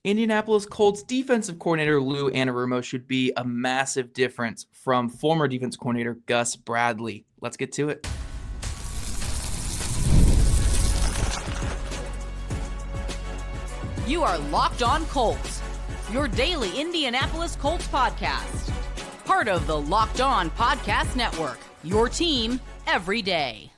Indianapolis Colts defensive coordinator Lou Anarumo should be a massive difference from former defense coordinator Gus Bradley. Let's get to it. You are Locked On Colts, your daily Indianapolis Colts podcast. Part of the Locked On Podcast Network, your team every day.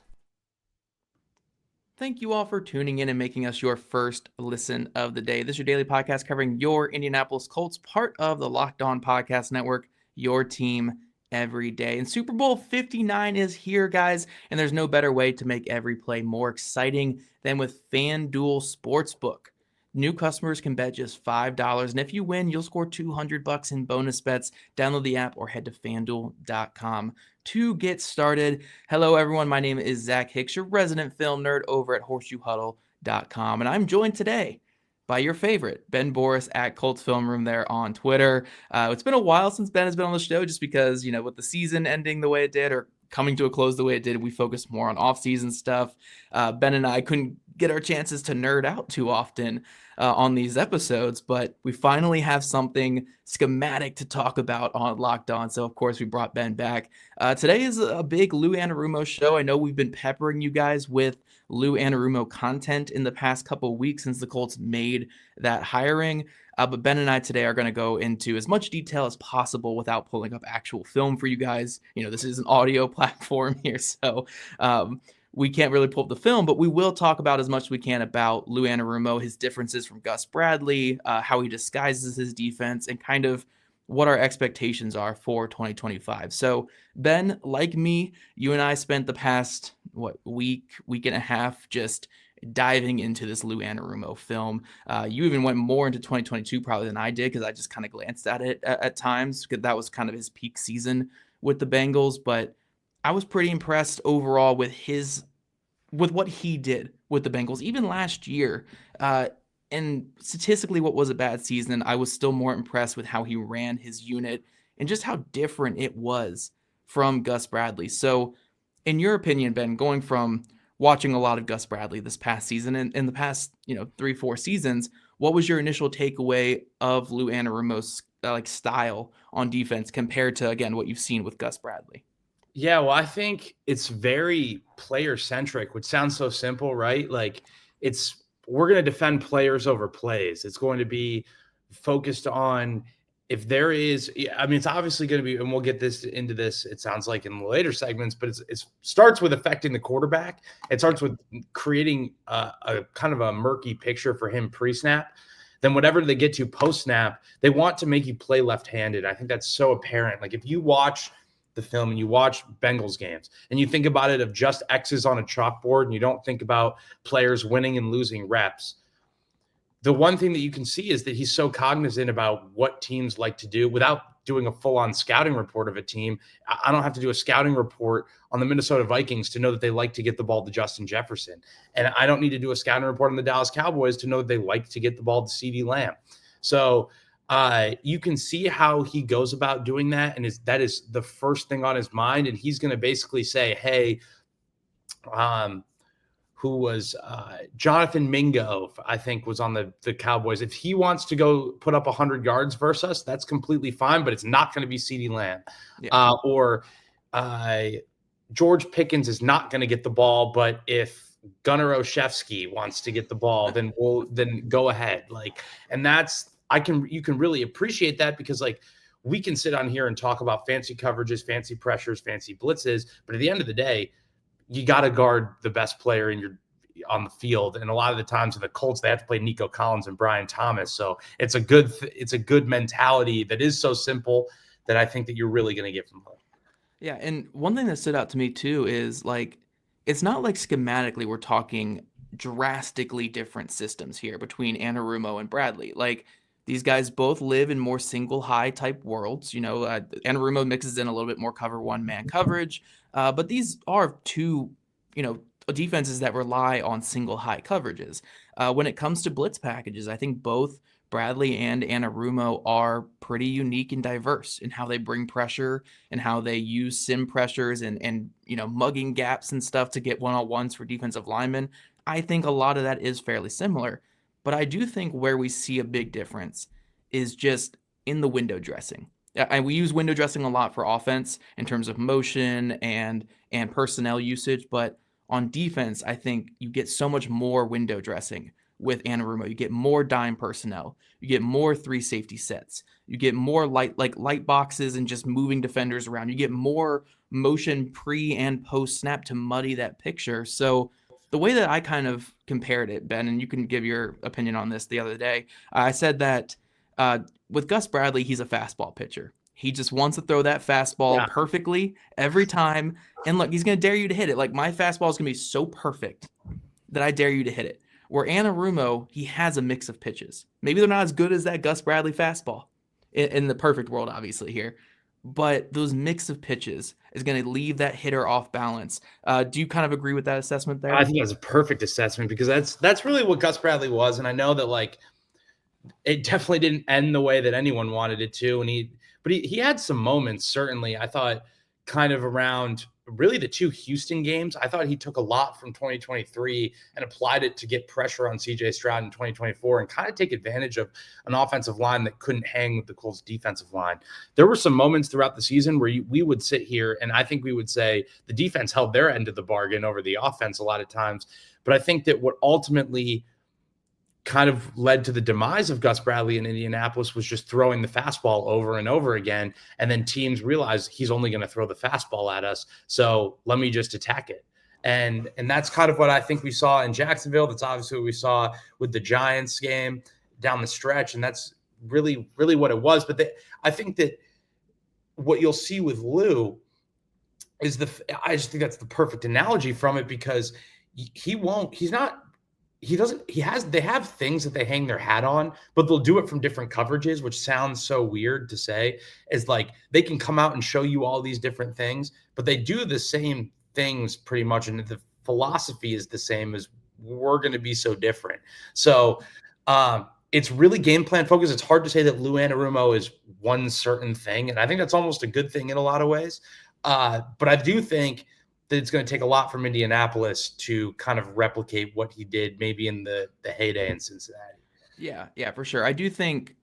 Thank you all for tuning in and making us your first listen of the day. This is your daily podcast covering your Indianapolis Colts, part of the Locked On Podcast Network, your team every day. And Super Bowl 59 is here, guys, and there's no better way to make every play more exciting than with FanDuel Sportsbook. New customers can bet just $5, and if you win, you'll score $200 in bonus bets. Download the app or head to FanDuel.com to get started. Hello, everyone. My name is Zach Hicks, your resident film nerd over at HorseshoeHuddle.com, and I'm joined today by your favorite, Ben Boris at Colts Film Room there on Twitter. It's been a while since Ben has been on the show just because, with the season ending the way it did or coming to a close the way it did, we focused more on off-season stuff. Ben and I couldn't get our chances to nerd out too often on these episodes, but we finally have something schematic to talk about on Locked On. So, of course, we brought Ben back. Today is a big Lou Anarumo show. I know we've been peppering you guys with Lou Anarumo content in the past couple of weeks since the Colts made that hiring. But Ben and I today are going to go into as much detail as possible without pulling up actual film for you guys. This is an audio platform here, so we can't really pull up the film, but we will talk about as much as we can about Lou Anarumo, his differences from Gus Bradley, how he disguises his defense, and kind of what our expectations are for 2025. So, Ben, like me, you and I spent the past, week and a half just diving into this Lou Anarumo film. You even went more into 2022 probably than I did because I just kind of glanced at it at times because that was kind of his peak season with the Bengals, but I was pretty impressed overall with what he did with the Bengals. Even last year, and statistically what was a bad season, I was still more impressed with how he ran his unit and just how different it was from Gus Bradley. So in your opinion, Ben, going from watching a lot of Gus Bradley this past season and in the past 3-4 seasons, what was your initial takeaway of Lou Anarumo's style on defense compared to, again, what you've seen with Gus Bradley? Yeah, well, I think it's very player-centric, which sounds so simple, right? We're going to defend players over plays. It's going to be focused on if there is, it's obviously going to be, and we'll get into this, it sounds like in the later segments, but it starts with affecting the quarterback. It starts with creating a kind of a murky picture for him pre-snap. Then whatever they get to post-snap, they want to make you play left-handed. I think that's so apparent. Like if you watch the film and you watch Bengals games and you think about it of just X's on a chalkboard and you don't think about players winning and losing reps, the one thing that you can see is that he's so cognizant about what teams like to do without doing a full-on scouting report of a team. I don't have to do a scouting report on the Minnesota Vikings to know that they like to get the ball to Justin Jefferson. And I don't need to do a scouting report on the Dallas Cowboys to know that they like to get the ball to CeeDee Lamb. So you can see how he goes about doing that, and that is the first thing on his mind. And he's going to basically say, "Hey, who was Jonathan Mingo? I think was on the Cowboys. If he wants to go put up 100 yards versus us, that's completely fine. But it's not going to be CeeDee Lamb, or George Pickens is not going to get the ball. But if Gunnar Olszewski wants to get the ball, then go ahead. And that's." You can really appreciate that because we can sit on here and talk about fancy coverages, fancy pressures, fancy blitzes, but at the end of the day, you got to guard the best player on the field. And a lot of the times in the Colts, they have to play Nico Collins and Brian Thomas. So it's a good mentality that is so simple that I think that you're really going to get from home. Yeah. And one thing that stood out to me too is it's not like schematically we're talking drastically different systems here between Anarumo and Bradley. These guys both live in more single high type worlds. Anarumo mixes in a little bit more cover one man coverage, but these are two, defenses that rely on single high coverages. When it comes to blitz packages, I think both Bradley and Anarumo are pretty unique and diverse in how they bring pressure and how they use sim pressures and mugging gaps and stuff to get one-on-ones for defensive linemen. I think a lot of that is fairly similar. But I do think where we see a big difference is just in the window dressing. And we use window dressing a lot for offense in terms of motion and personnel usage, but on defense, I think you get so much more window dressing with Anarumo. You get more dime personnel. You get more 3 safety sets. You get more light boxes and just moving defenders around. You get more motion pre and post snap to muddy that picture. So the way that I kind of compared it, Ben, and you can give your opinion on this the other day, I said that with Gus Bradley, he's a fastball pitcher. He just wants to throw that fastball perfectly every time. And look, he's going to dare you to hit it. Like, my fastball is going to be so perfect that I dare you to hit it. Where Anarumo, he has a mix of pitches. Maybe they're not as good as that Gus Bradley fastball in the perfect world, obviously, here. But those mix of pitches is going to leave that hitter off balance. Do you kind of agree with that assessment there? I think that's a perfect assessment, because that's really what Gus Bradley was. And I know that, like, it definitely didn't end the way that anyone wanted it to. But he had some moments, certainly, I thought, kind of around really the 2 Houston games. I thought he took a lot from 2023 and applied it to get pressure on CJ Stroud in 2024 and kind of take advantage of an offensive line that couldn't hang with the Colts defensive line. There were some moments throughout the season where we would sit here and I think we would say the defense held their end of the bargain over the offense a lot of times. But I think that what ultimately kind of led to the demise of Gus Bradley in Indianapolis was just throwing the fastball over and over again. And then teams realized he's only going to throw the fastball at us, so let me just attack it. And that's kind of what I think we saw in Jacksonville. That's obviously what we saw with the Giants game down the stretch. And that's really, really what it was. But I think that what you'll see with Lou is I just think that's the perfect analogy from it, because they have things that they hang their hat on, but they'll do it from different coverages, which sounds so weird to say. Is like they can come out and show you all these different things, but they do the same things pretty much. And the philosophy is the same, as we're going to be so different. So it's really game plan focused. It's hard to say that Lou Anarumo is one certain thing. And I think that's almost a good thing in a lot of ways. But I do think that it's going to take a lot from Indianapolis to kind of replicate what he did maybe in the heyday in Cincinnati. Yeah, for sure. I do think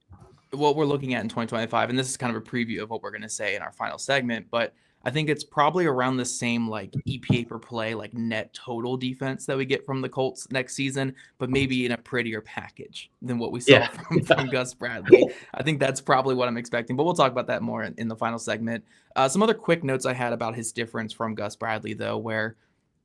what we're looking at in 2025, and this is kind of a preview of what we're going to say in our final segment, but I think it's probably around the same like EPA per play, like net total defense that we get from the Colts next season, but maybe in a prettier package than what we saw from Gus Bradley. I think that's probably what I'm expecting, but we'll talk about that more in the final segment. Some other quick notes I had about his difference from Gus Bradley, though, where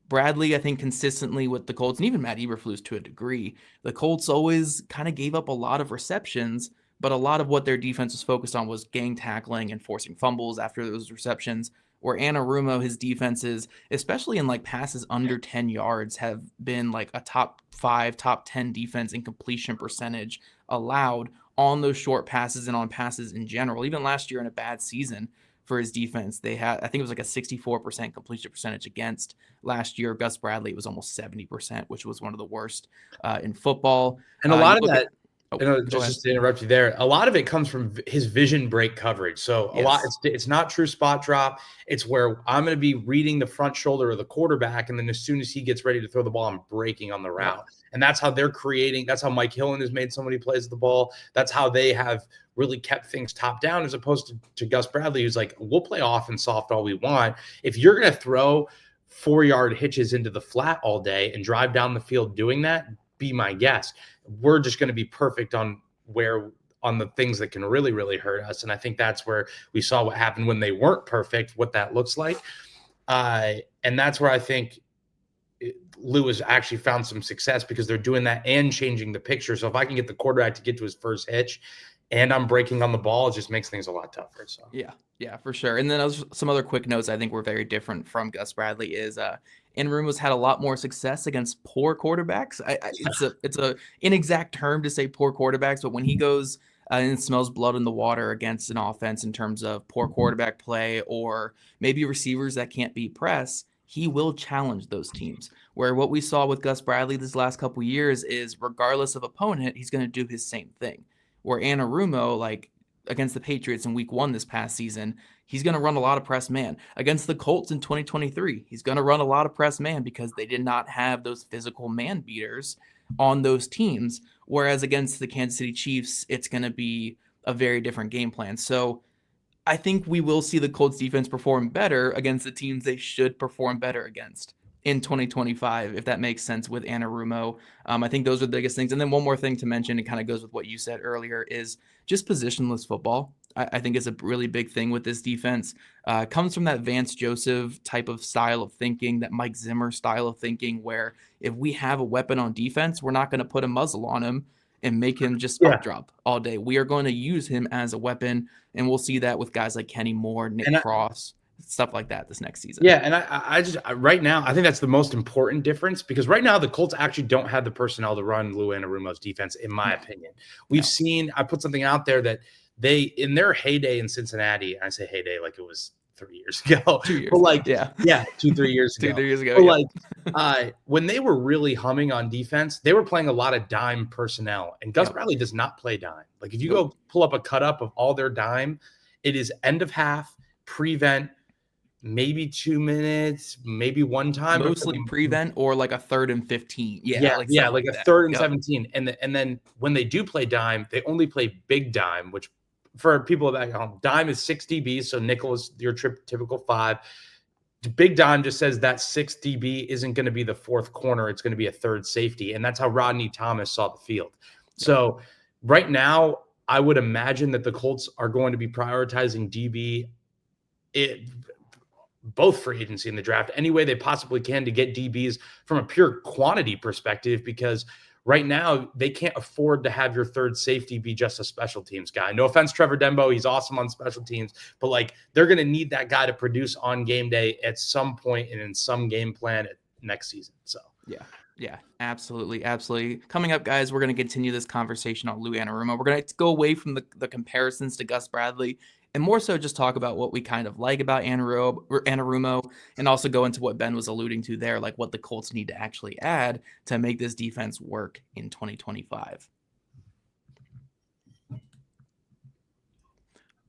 Bradley, I think consistently with the Colts, and even Matt Eberflus to a degree, the Colts always kind of gave up a lot of receptions, but a lot of what their defense was focused on was gang tackling and forcing fumbles after those receptions. Where Anarumo, his defenses, especially in like passes under 10 yards, have been like a top 5, top 10 defense in completion percentage allowed on those short passes and on passes in general. Even last year in a bad season for his defense, they had, I think it was like a 64% completion percentage against last year. Gus Bradley, it was almost 70%, which was one of the worst in football. And a lot of that, just to interrupt you there, a lot of it comes from his vision break coverage. So a lot, it's not true spot drop. It's where I'm going to be reading the front shoulder of the quarterback, and then as soon as he gets ready to throw the ball, I'm breaking on the route. And that's how they're creating. That's how Mike Hillen has made so many plays at the ball. That's how they have really kept things top down, as opposed to Gus Bradley, who's like, we'll play off and soft all we want. If you're going to throw 4-yard hitches into the flat all day and drive down the field doing that, be my guest. We're just going to be perfect on the things that can really, really hurt us. And I think that's where we saw what happened when they weren't perfect, what that looks like. And that's where I think Lou has actually found some success, because they're doing that and changing the picture. So if I can get the quarterback to get to his first hitch and I'm breaking on the ball, it just makes things a lot tougher. So yeah, for sure. And then some other quick notes I think were very different from Gus Bradley is Anarumo's had a lot more success against poor quarterbacks. It's a inexact term to say poor quarterbacks, but when he goes and smells blood in the water against an offense in terms of poor quarterback play or maybe receivers that can't beat press, he will challenge those teams. Where what we saw with Gus Bradley this last couple years is, regardless of opponent, he's going to do his same thing. Where Anarumo, like against the Patriots in week 1 this past season, he's going to run a lot of press man. Against the Colts in 2023, he's going to run a lot of press man because they did not have those physical man beaters on those teams. Whereas against the Kansas City Chiefs, it's going to be a very different game plan. So I think we will see the Colts defense perform better against the teams they should perform better against in 2025, if that makes sense, with Anarumo. I think those are the biggest things. And then one more thing to mention, it kind of goes with what you said earlier, is just positionless football. I think is a really big thing with this defense. Comes from that Vance Joseph type of style of thinking, that Mike Zimmer style of thinking, where if we have a weapon on defense, we're not going to put a muzzle on him and make him just spot drop all day. We are going to use him as a weapon, and we'll see that with guys like Kenny Moore, Nick Cross, stuff like that this next season. Yeah, and I just right now, I think that's the most important difference, because right now the Colts actually don't have the personnel to run Lou Anarumo's defense, in my opinion. We've seen, I put something out there that they, in their heyday in Cincinnati, I say heyday like it was 3 years ago. 2 years. But like, 2-3 years ago. 2-3 years ago. But like, when they were really humming on defense, they were playing a lot of dime personnel. And Gus Bradley does not play dime. Like, if you go pull up a cut up of all their dime, it is end of half, prevent, maybe 2 minutes, maybe one time. Mostly prevent or like a 3rd and 15. Like a 3rd and 17. And then when they do play dime, they only play big dime, which for people back home, dime is 6 DB. So nickel is your typical 5. Big dime just says that 6 DB isn't going to be the 4th corner. It's going to be a 3rd safety. And that's how Rodney Thomas saw the field. So right now, I would imagine that the Colts are going to be prioritizing DB both free agency and the draft any way they possibly can to get DBs from a pure quantity perspective, because right now they can't afford to have your 3rd safety be just a special teams guy. No offense, Trevor Dembo, he's awesome on special teams, but like, they're going to need that guy to produce on game day at some point and in some game plan next season. So yeah, absolutely. Coming up, guys, we're going to continue this conversation on Lou Anarumo. We're going to go away from the comparisons to Gus Bradley and more so just talk about what we kind of like about Anarumo, and also go into what Ben was alluding to there, like what the Colts need to actually add to make this defense work in 2025.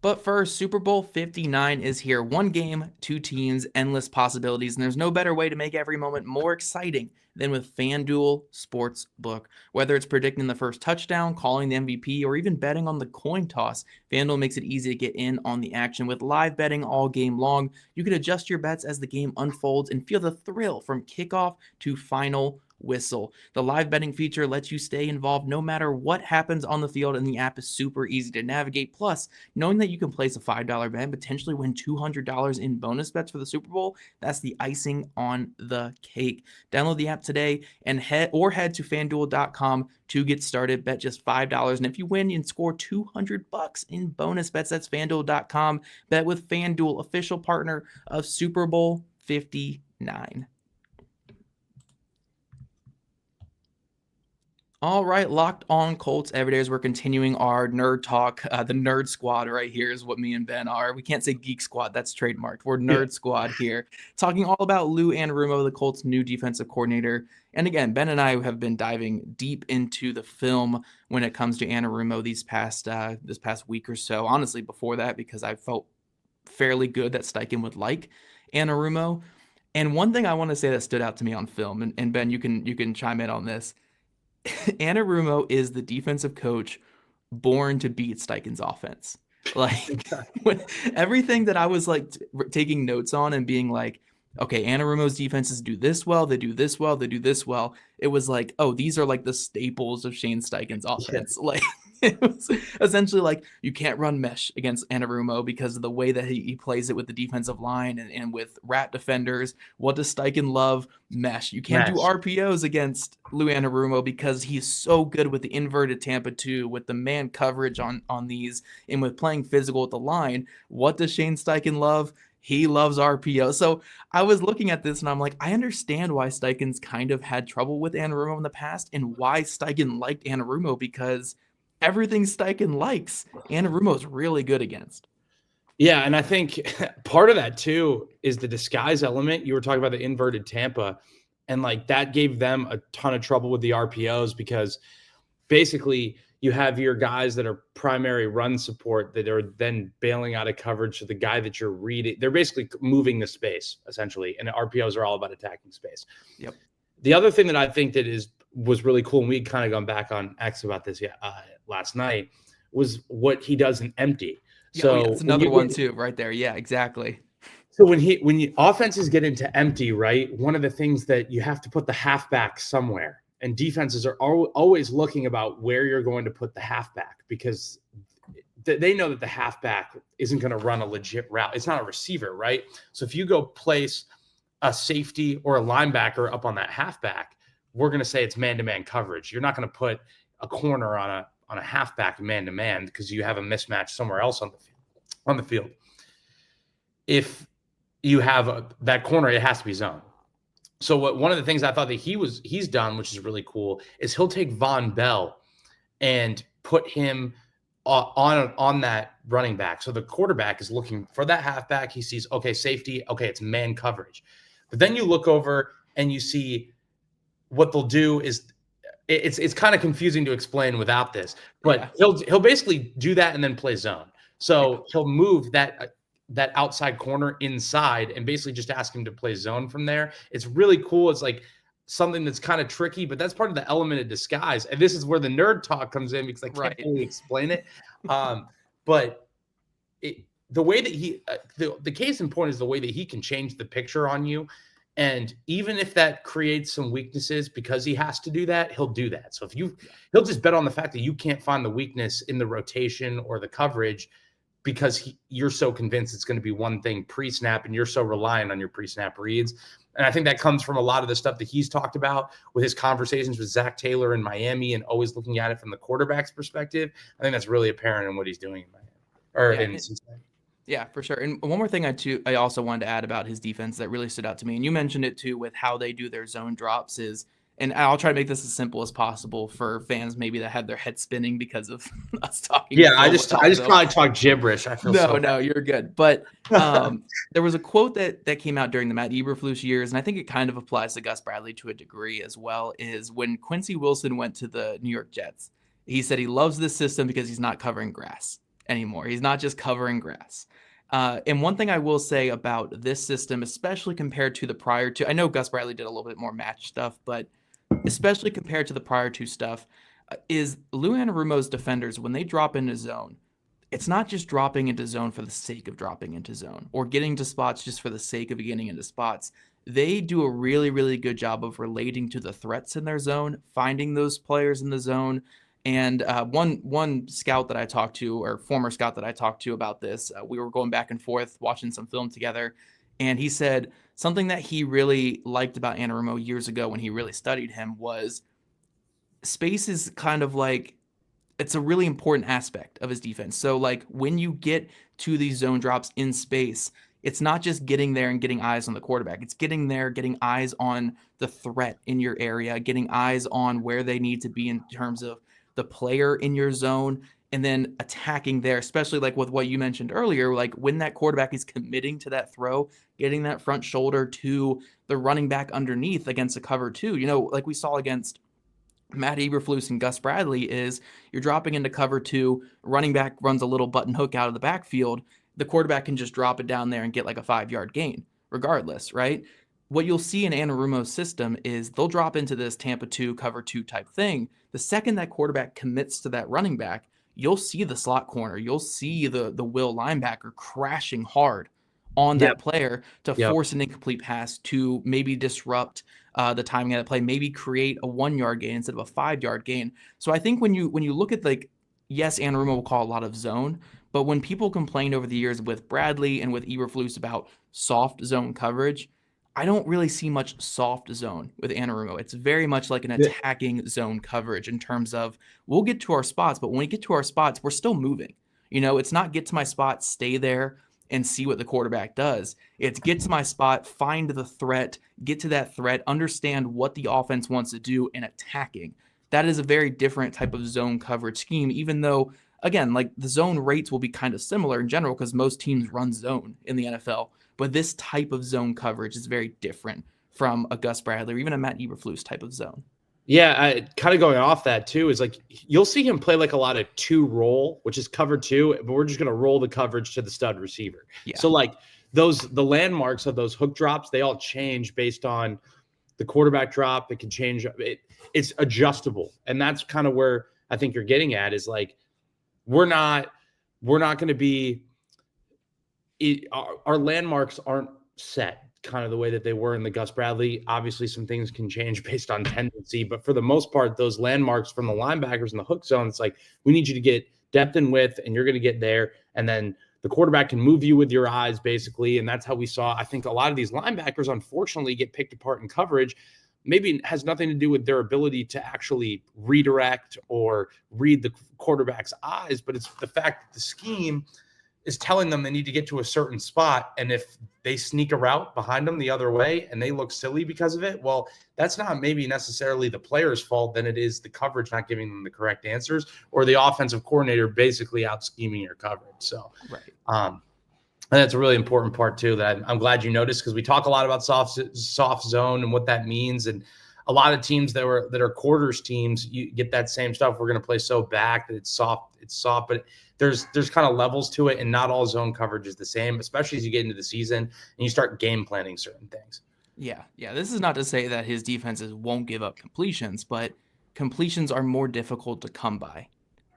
But first, Super Bowl 59 is here. 1 game, 2 teams, endless possibilities, and there's no better way to make every moment more exciting than with FanDuel Sportsbook. Whether it's predicting the first touchdown, calling the MVP, or even betting on the coin toss, FanDuel makes it easy to get in on the action with live betting all game long. You can adjust your bets as the game unfolds and feel the thrill from kickoff to final whistle. The live betting feature lets you stay involved no matter what happens on the field, and the app is super easy to navigate. Plus, knowing that you can place a $5 bet and potentially win $200 in bonus bets for the Super Bowl, that's the icing on the cake. Download the app today and head to FanDuel.com to get started. Bet just $5, and if you win, you can score $200 in bonus bets. That's FanDuel.com. Bet with FanDuel, official partner of Super Bowl 59. All right, Locked On Colts every day as we're continuing our nerd talk. The nerd squad right here is what me and Ben are. We can't say geek squad, that's trademarked. We're nerd squad here, talking all about Lou Anarumo, the Colts' new defensive coordinator. And again, Ben and I have been diving deep into the film when it comes to Anarumo this past week or so. Honestly, before that, because I felt fairly good that Steichen would like Anarumo. And one thing I want to say that stood out to me on film, and Ben, you can chime in on this. Anarumo is the defensive coach born to beat Steichen's offense. Like, everything that I was like taking notes on and being like, okay, Anarumo's defenses do this well, they do this well, they do this well. It was like, oh, these are like the staples of Shane Steichen's offense. Yeah. Like, it was essentially like, you can't run mesh against Anarumo because of the way that he plays it with the defensive line and with rat defenders. What does Steichen love? Mesh. You can't do RPOs against Lou Anarumo because he's so good with the inverted Tampa 2, with the man coverage on these, and with playing physical at the line. What does Shane Steichen love? He loves RPO. So I was looking at this and I'm like, I understand why Steichen's kind of had trouble with Anarumo in the past and why Steichen liked Anarumo, because everything Steichen likes, Anarumo's really good against. Yeah, and I think part of that too is the disguise element. You were talking about the inverted Tampa, and like that gave them a ton of trouble with the RPOs, because basically you have your guys that are primary run support that are then bailing out of coverage to the guy that you're reading. They're basically moving the space essentially, and the RPOs are all about attacking space. Yep. The other thing that I think that is was really cool, and we'd kind of gone back on X about this last night, was what he does in empty. So it's another one too, right there. Yeah, exactly. So when offenses get into empty, right, one of the things that you have to put the halfback somewhere, and defenses are always looking about where you're going to put the halfback, because they know that the halfback isn't going to run a legit route. It's not a receiver, right? So if you go place a safety or a linebacker up on that halfback, we're going to say it's man-to-man coverage. You're not going to put a corner on a halfback man-to-man because you have a mismatch somewhere else on the field. If you have that corner, it has to be zone. So one of the things I thought that he's done, which is really cool, is he'll take Von Bell and put him on that running back. So the quarterback is looking for that halfback. He sees, okay, safety, okay, it's man coverage. But then you look over and you see what they'll do is it's kind of confusing to explain without this, but he'll basically do that and then play zone. So he'll move that outside corner inside and basically just ask him to play zone from there. It's really cool. It's like something that's kind of tricky, but that's part of the element of disguise. And this is where the nerd talk comes in, because I can't really explain it. But the way that the case in point is the way that he can change the picture on you. And even if that creates some weaknesses, because he has to do that, he'll do that. So he'll just bet on the fact that you can't find the weakness in the rotation or the coverage, because you're so convinced it's going to be one thing pre-snap, and you're so reliant on your pre-snap reads. And I think that comes from a lot of the stuff that he's talked about with his conversations with Zach Taylor in Miami, and always looking at it from the quarterback's perspective. I think that's really apparent in what he's doing in Miami in Cincinnati. Yeah, for sure. And one more thing I also wanted to add about his defense that really stood out to me, and you mentioned it too, with how they do their zone drops is, and I'll try to make this as simple as possible for fans maybe that have their head spinning because of us talking. Yeah, I just probably talk gibberish. I feel no, you're good. But there was a quote that came out during the Matt Eberflus years, and I think it kind of applies to Gus Bradley to a degree as well, is when Quincy Wilson went to the New York Jets, he said he loves this system because he's not covering grass anymore. He's not just covering grass. And one thing I will say about this system, especially compared to the prior two, I know Gus Bradley did a little bit more match stuff, but especially compared to the prior two stuff, is Lou Anarumo's defenders, when they drop into zone, it's not just dropping into zone for the sake of dropping into zone or getting to spots just for the sake of getting into spots. They do a really, really good job of relating to the threats in their zone, finding those players in the zone. And one scout that I talked to, or former scout that I talked to about this, we were going back and forth watching some film together, and he said something that he really liked about Anarumo years ago when he really studied him was space is kind of like, it's a really important aspect of his defense. So like when you get to these zone drops in space, it's not just getting there and getting eyes on the quarterback. It's getting there, getting eyes on the threat in your area, getting eyes on where they need to be in terms of the player in your zone, and then attacking there, especially like with what you mentioned earlier, like when that quarterback is committing to that throw, getting that front shoulder to the running back underneath against a cover two. You know, like we saw against Matt Eberflus and Gus Bradley, is you're dropping into cover two, running back runs a little button hook out of the backfield, the quarterback can just drop it down there and get like a 5-yard gain regardless, right? What you'll see in Anarumo's system is they'll drop into this Tampa 2 cover 2 type thing. The second that quarterback commits to that running back, you'll see the slot corner, you'll see the will linebacker crashing hard on that player to force an incomplete pass, to maybe disrupt the timing of that play, maybe create a 1-yard gain instead of a 5-yard gain. So I think when you look at, like, yes, Anarumo will call a lot of zone, but when people complained over the years with Bradley and with Eberflus about soft zone coverage, I don't really see much soft zone with Anarumo. It's very much like an attacking zone coverage in terms of we'll get to our spots, but when we get to our spots, we're still moving. You know, it's not get to my spot, stay there, and see what the quarterback does. It's get to my spot, find the threat, get to that threat, understand what the offense wants to do, and attacking. That is a very different type of zone coverage scheme, even though, again, like the zone rates will be kind of similar in general because most teams run zone in the NFL. But this type of zone coverage is very different from a Gus Bradley or even a Matt Eberflus type of zone. Yeah, kind of going off that too is like you'll see him play like a lot of 2 roll, which is cover 2, but we're just going to roll the coverage to the stud receiver. Yeah. So like the landmarks of those hook drops, they all change based on the quarterback drop, it can change. It's adjustable. And that's kind of where I think you're getting at is like, we're not going to be, our landmarks aren't set kind of the way that they were in the Gus Bradley. Obviously, some things can change based on tendency, but for the most part, those landmarks from the linebackers in the hook zone, it's like, we need you to get depth and width, and you're going to get there. And then the quarterback can move you with your eyes, basically. And that's how we saw, I think a lot of these linebackers, unfortunately, get picked apart in coverage. Maybe it has nothing to do with their ability to actually redirect or read the quarterback's eyes, but it's the fact that the scheme is telling them they need to get to a certain spot. And if they sneak a route behind them the other way and they look silly because of it, well, that's not maybe necessarily the player's fault. Then it is the coverage not giving them the correct answers, or the offensive coordinator basically out scheming your coverage. So, right. And that's a really important part too, that I'm glad you noticed, because we talk a lot about soft zone and what that means. And a lot of teams that are quarters teams, you get that same stuff. We're going to play so back that it's soft, but there's kind of levels to it, and not all zone coverage is the same, especially as you get into the season and you start game planning certain things. Yeah. This is not to say that his defenses won't give up completions, but completions are more difficult to come by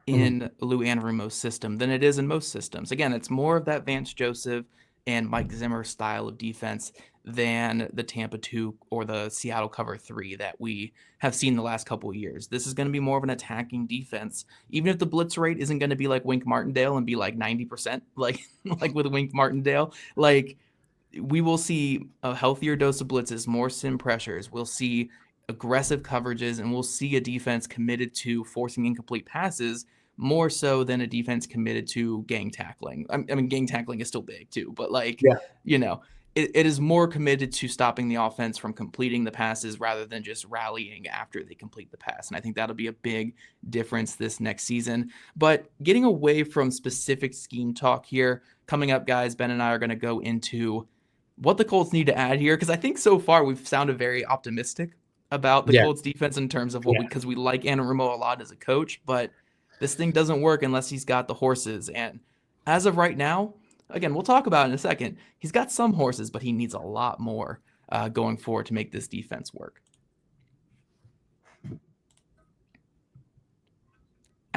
in Lou Anarumo's system than it is in most systems. Again, it's more of that Vance Joseph and Mike Zimmer style of defense than the Tampa 2 or the Seattle cover 3 that we have seen the last couple of years. This is going to be more of an attacking defense, even if the blitz rate isn't going to be like Wink Martindale and be like 90%, like with Wink Martindale. Like, we will see a healthier dose of blitzes, more sim pressures. We'll see aggressive coverages, and we'll see a defense committed to forcing incomplete passes more so than a defense committed to gang tackling. I mean, gang tackling is still big too, but it is more committed to stopping the offense from completing the passes rather than just rallying after they complete the pass. And I think that'll be a big difference this next season. But getting away from specific scheme talk here, coming up, guys, Ben and I are going to go into what the Colts need to add here, because I think so far we've sounded very optimistic about the Colts defense in terms of because we like Anarumo a lot as a coach, but this thing doesn't work unless he's got the horses. And as of right now, again, we'll talk about it in a second, he's got some horses, but he needs a lot more going forward to make this defense work.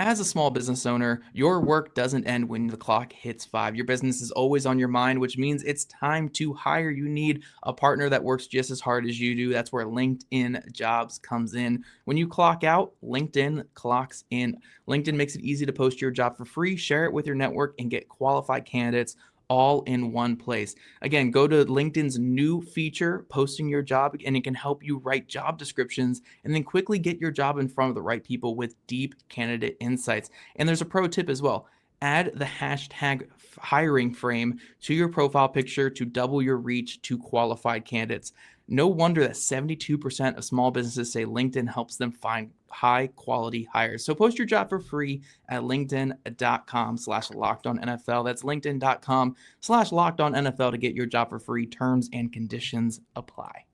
As a small business owner, your work doesn't end when the clock hits 5. Your business is always on your mind, which means it's time to hire. You need a partner that works just as hard as you do. That's where LinkedIn Jobs comes in. When you clock out, LinkedIn clocks in. LinkedIn makes it easy to post your job for free, share it with your network, and get qualified candidates all in one place. Again, go to LinkedIn's new feature, posting your job, and it can help you write job descriptions and then quickly get your job in front of the right people with deep candidate insights. And there's a pro tip as well. Add the hashtag hiring frame to your profile picture to double your reach to qualified candidates. No wonder that 72% of small businesses say LinkedIn helps them find high quality hires. So post your job for free at linkedin.com/lockedonnfl. That's linkedin.com/lockedonnfl to get your job for free. Terms and conditions apply.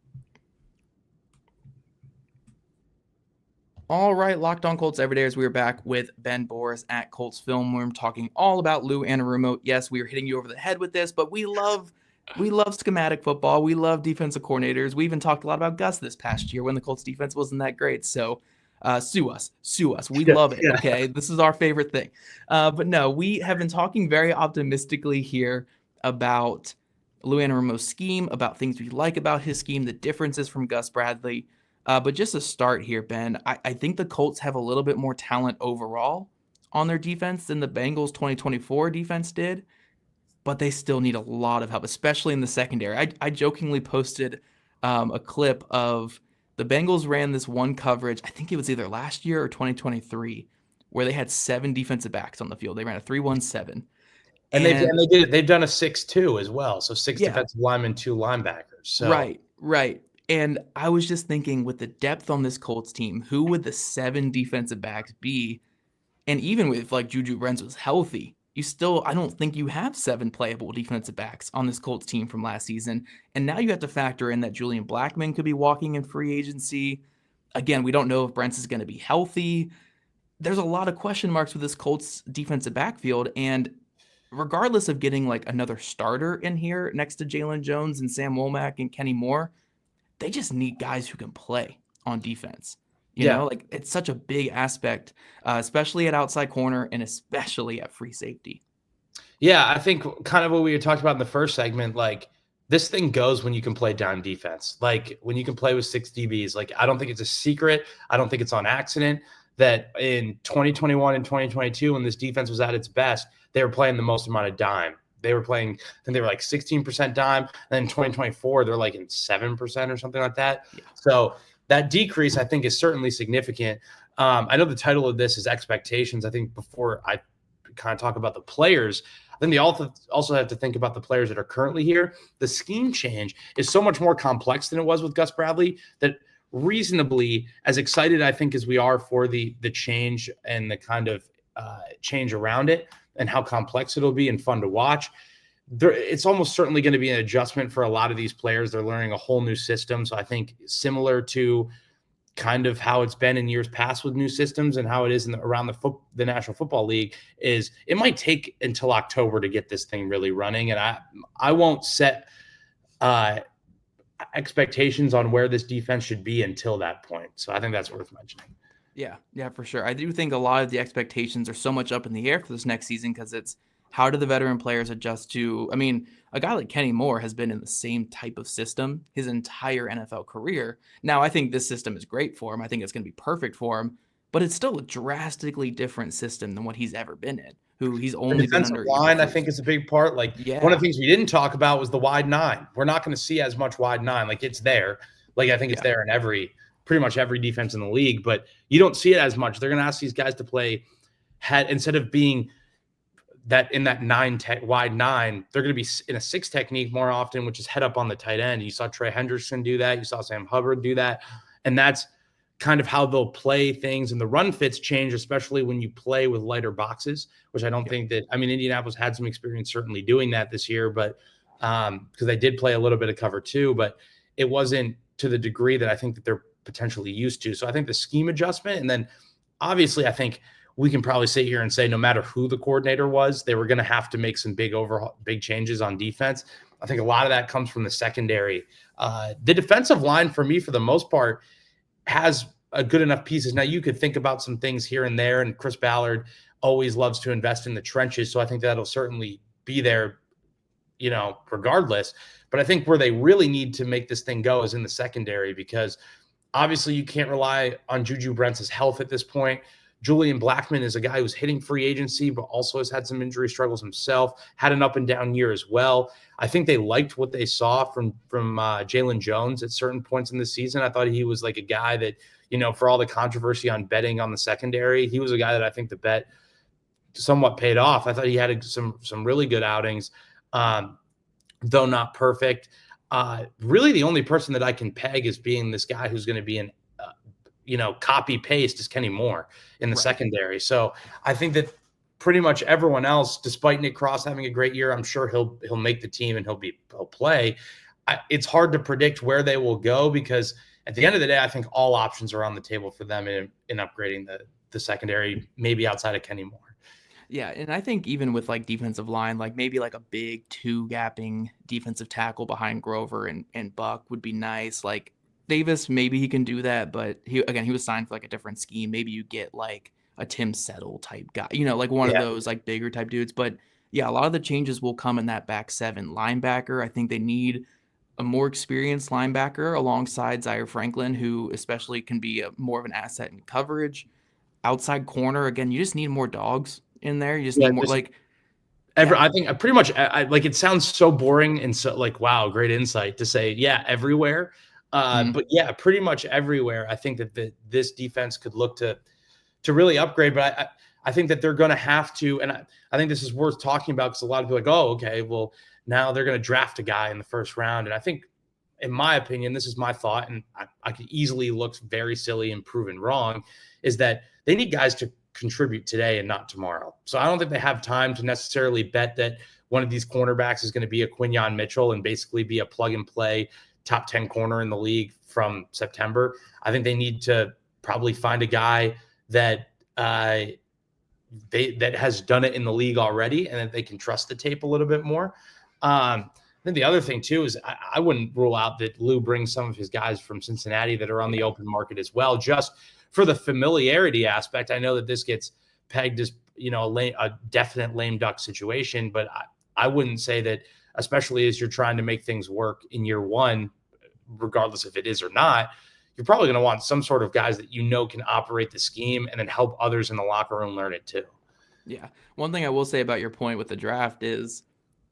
All right, Locked On Colts Everydayers, we are back with Ben Boris at Colts Film Room talking all about Lou Anarumo. Yes, we are hitting you over the head with this, but we love schematic football. We love defensive coordinators. We even talked a lot about Gus this past year when the Colts defense wasn't that great. So sue us. We love it. Okay. This is our favorite thing. But no, we have been talking very optimistically here about Lou Anarumo's scheme, about things we like about his scheme, the differences from Gus Bradley. But just to start here, Ben, I think the Colts have a little bit more talent overall on their defense than the Bengals 2024 defense did. But they still need a lot of help, especially in the secondary. I jokingly posted a clip of the Bengals ran this one coverage, I think it was either last year or 2023, where they had 7 defensive backs on the field. They ran a 3-1-7. And they did it. They've done a 6-2 as well. So 6 defensive linemen, 2 linebackers. So. Right. And I was just thinking, with the depth on this Colts team, who would the 7 defensive backs be? And even if like Juju Brents was healthy, I don't think you have 7 playable defensive backs on this Colts team from last season. And now you have to factor in that Julian Blackmon could be walking in free agency. Again, we don't know if Brents is going to be healthy. There's a lot of question marks with this Colts defensive backfield. And regardless of getting like another starter in here next to Jalen Jones and Sam Womack and Kenny Moore, they just need guys who can play on defense. Yeah. Like it's such a big aspect, especially at outside corner and especially at free safety. Yeah, I think kind of what we had talked about in the first segment, like this thing goes when you can play dime defense. Like when you can play with 6 DBs. Like I don't think it's a secret. I don't think it's on accident that in 2021 and 2022, when this defense was at its best, they were playing the most amount of dime. They were playing, I think they were like 16% dime. And then in 2024, they're like in 7% or something like that. Yeah. So that decrease, I think, is certainly significant. I know the title of this is expectations. I think before I kind of talk about the players, I think they also have to think about the players that are currently here. The scheme change is so much more complex than it was with Gus Bradley that reasonably, as excited I think as we are for the change and the kind of change around it and how complex it'll be and fun to watch, it's almost certainly going to be an adjustment for a lot of these players. They're learning a whole new system. So I think similar to kind of how it's been in years past with new systems and how it is around the National Football League, is it might take until October to get this thing really running. And I won't set expectations on where this defense should be until that point. So I think that's worth mentioning. Yeah, for sure. I do think a lot of the expectations are so much up in the air for this next season because it's how do the veteran players adjust to, I mean, a guy like Kenny Moore has been in the same type of system his entire NFL career. Now, I think this system is great for him. I think it's going to be perfect for him, but it's still a drastically different system than what he's ever been in, who he's only been under. Line, I think, is a big part. Like, one of the things we didn't talk about was the wide 9. We're not going to see as much wide 9. Like, it's there. Like, I think it's there in pretty much every defense in the league, but you don't see it as much. They're going to ask these guys to play instead of being that in that wide 9, they're going to be in a 6 technique more often, which is head up on the tight end. You saw Trey Hendrickson do that. You saw Sam Hubbard do that. And that's kind of how they'll play things. And the run fits change, especially when you play with lighter boxes, which I don't think that, I mean, Indianapolis had some experience certainly doing that this year, but because they did play a little bit of cover 2, but it wasn't to the degree that I think that they're potentially used to. So I think the scheme adjustment, and then obviously I think we can probably sit here and say no matter who the coordinator was, they were going to have to make some big changes on defense. I think a lot of that comes from the secondary. The defensive line, for me, for the most part, has a good enough pieces. Now, you could think about some things here and there, and Chris Ballard always loves to invest in the trenches, so I think that'll certainly be there, regardless. But I think where they really need to make this thing go is in the secondary, because obviously you can't rely on Juju Brents' health at this point. Julian Blackmon is a guy who's hitting free agency, but also has had some injury struggles himself, had an up and down year as well. I think they liked what they saw from Jalen Jones at certain points in the season. I thought he was like a guy that, for all the controversy on betting on the secondary, he was a guy that I think the bet somewhat paid off. I thought he had some really good outings, though not perfect. Really the only person that I can peg as being this guy who's going to be an copy paste is Kenny Moore in the secondary. So I think that pretty much everyone else, despite Nick Cross having a great year, I'm sure he'll make the team and he'll play. It's hard to predict where they will go, because at the end of the day, I think all options are on the table for them in upgrading the secondary, maybe outside of Kenny Moore. Yeah, and I think even with like defensive line, like maybe like a big 2-gapping defensive tackle behind Grover and Buck would be nice. Like Davis, maybe he can do that, but he was signed for like a different scheme. Maybe you get like a Tim Settle type guy, like one of those like bigger type dudes. But yeah, a lot of the changes will come in that back 7 linebacker. I think they need a more experienced linebacker alongside Zaire Franklin, who especially can be more of an asset in coverage. Outside corner, again, you just need more dogs in there. You just need more I think pretty much like, it sounds so boring and so like, wow, great insight to say, everywhere. But yeah, pretty much everywhere. I think that this defense could look to really upgrade, but I think that they're going to have to, and I think this is worth talking about, because a lot of people are like, oh, okay, well, now they're going to draft a guy in the first round. And I think, in my opinion, this is my thought, and I could easily look very silly and proven wrong, is that they need guys to contribute today and not tomorrow. So I don't think they have time to necessarily bet that one of these cornerbacks is going to be a Quinyon Mitchell and basically be a plug and play top 10 corner in the league from September. I think they need to probably find a guy that that has done it in the league already, and that they can trust the tape a little bit more. Then the other thing too is I wouldn't rule out that Lou brings some of his guys from Cincinnati that are on the open market as well, just for the familiarity aspect. I know that this gets pegged as, a definite lame duck situation, but I wouldn't say that, especially as you're trying to make things work in year one, regardless if it is or not, you're probably going to want some sort of guys that can operate the scheme and then help others in the locker room learn it too. Yeah. One thing I will say about your point with the draft is,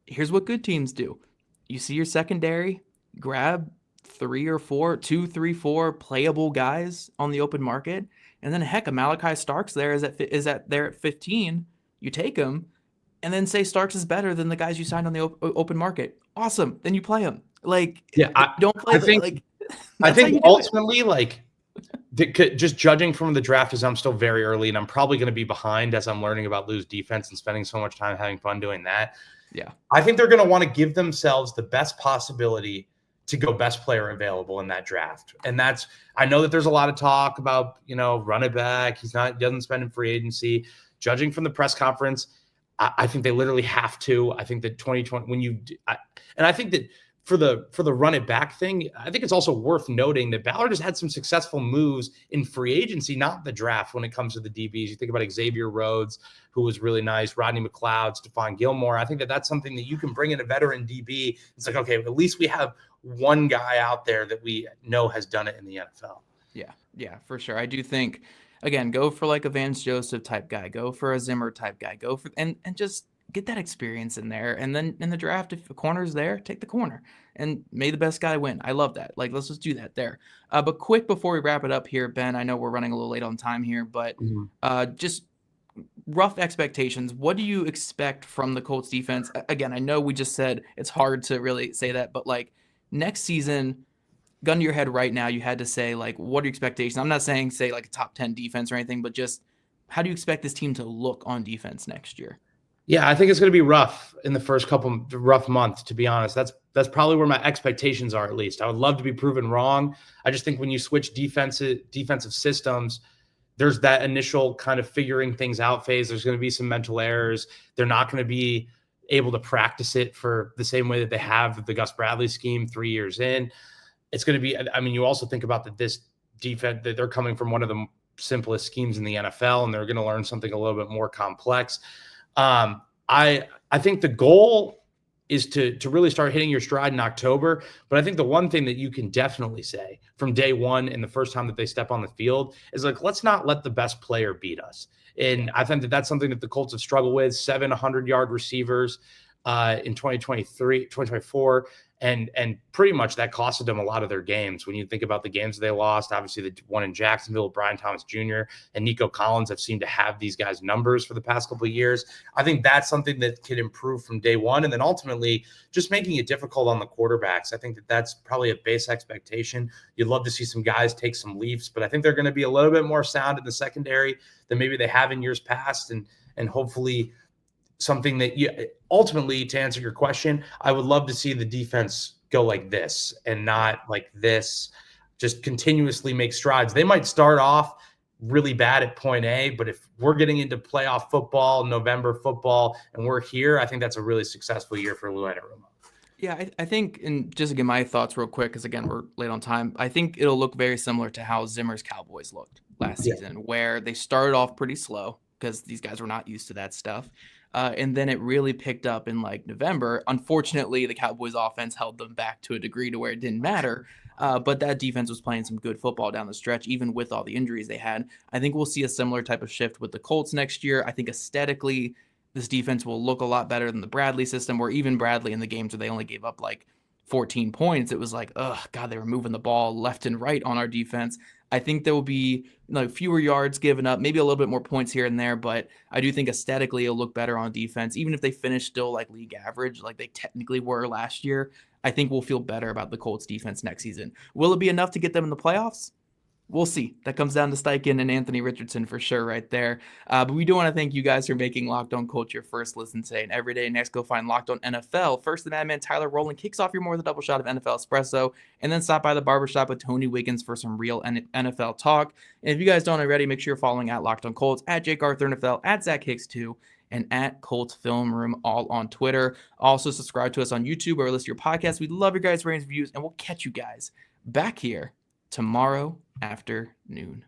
here's what good teams do. You see your secondary, grab 2, 3, 4 playable guys on the open market. And then heck, a Malachi Starks there is at 15. You take him and then say Starks is better than the guys you signed on the open market. Awesome. Then you play him. Don't play. I think ultimately, just judging from the draft, as I'm still very early and I'm probably going to be behind as I'm learning about Lou's defense and spending so much time having fun doing that. Yeah. I think they're going to want to give themselves the best possibility to go best player available in that draft. And I know that there's a lot of talk about, run it back. Doesn't spend in free agency. Judging from the press conference, I think they literally have to. I think that 2020, I think that for the run it back thing, I think it's also worth noting that Ballard has had some successful moves in free agency, not the draft, when it comes to the DBs. You think about Xavier Rhodes, who was really nice, Rodney McLeod, Stephon Gilmore. I think that that's something that you can bring in a veteran DB. It's like, okay, at least we have one guy out there that we know has done it in the NFL. Yeah, for sure. I do think, again, go for like a Vance Joseph type guy, go for a Zimmer type guy, go for and just get that experience in there. And then in the draft, if the corner's there, take the corner and may the best guy win. I love that. Let's just do that there. But quick before we wrap it up here, Ben, I know we're running a little late on time here, but just rough expectations. What do you expect from the Colts defense? Again, I know we just said it's hard to really say that, but next season, gun to your head right now, you had to say, what are your expectations? I'm not saying say a top 10 defense or anything, but just how do you expect this team to look on defense next year? Yeah, I think it's going to be rough in the first couple rough months, to be honest. That's probably where my expectations are, at least. I would love to be proven wrong. I just think when you switch defensive systems, there's that initial kind of figuring things out phase. There's going to be some mental errors. They're not going to be able to practice it for the same way that they have the Gus Bradley scheme 3 years in. It's going to be, you also think about that this defense, that they're coming from one of the simplest schemes in the NFL, and they're going to learn something a little bit more complex. I think the goal is to really start hitting your stride in October. But I think the one thing that you can definitely say from day one and the first time that they step on the field is let's not let the best player beat us. And I think that that's something that the Colts have struggled with. 7 100-yard receivers in 2024. And pretty much that costed them a lot of their games. When you think about the games they lost, obviously the one in Jacksonville, Brian Thomas Jr. and Nico Collins have seemed to have these guys' numbers for the past couple of years. I think that's something that could improve from day one. And then ultimately just making it difficult on the quarterbacks. I think that that's probably a base expectation. You'd love to see some guys take some leaps, but I think they're going to be a little bit more sound in the secondary than maybe they have in years past. And hopefully something that ultimately, to answer your question, I would love to see the defense go like this and not like this, just continuously make strides. They might start off really bad at point A, but if we're getting into playoff football, November football, and we're here, I think that's a really successful year for Lou Anarumo. Yeah, I think, and just to get my thoughts real quick, because again, we're late on time, I think it'll look very similar to how Zimmer's Cowboys looked last season, where they started off pretty slow because these guys were not used to that stuff. And then it really picked up in November. Unfortunately, the Cowboys offense held them back to a degree to where it didn't matter. But that defense was playing some good football down the stretch, even with all the injuries they had. I think we'll see a similar type of shift with the Colts next year. I think aesthetically, this defense will look a lot better than the Bradley system, or even Bradley in the games where they only gave up 14 points. It was God, they were moving the ball left and right on our defense. I think there will be fewer yards given up, maybe a little bit more points here and there, but I do think aesthetically it'll look better on defense. Even if they finish still league average, like they technically were last year, I think we'll feel better about the Colts defense next season. Will it be enough to get them in the playoffs? We'll see. That comes down to Steichen and Anthony Richardson for sure right there. But we do want to thank you guys for making Locked On Colts your first listen today and every day. Next, go find Locked On NFL. First, the madman Tyler Rowland kicks off your more than double shot of NFL espresso, and then stop by the barbershop with Tony Wiggins for some real NFL talk. And if you guys don't already, make sure you're following at Locked On Colts, at Jake Arthur NFL, at Zach Hicks 2, and at Colts Film Room, all on Twitter. Also, subscribe to us on YouTube or listen to your podcast. We love your guys' ratings, reviews, and we'll catch you guys back here tomorrow afternoon.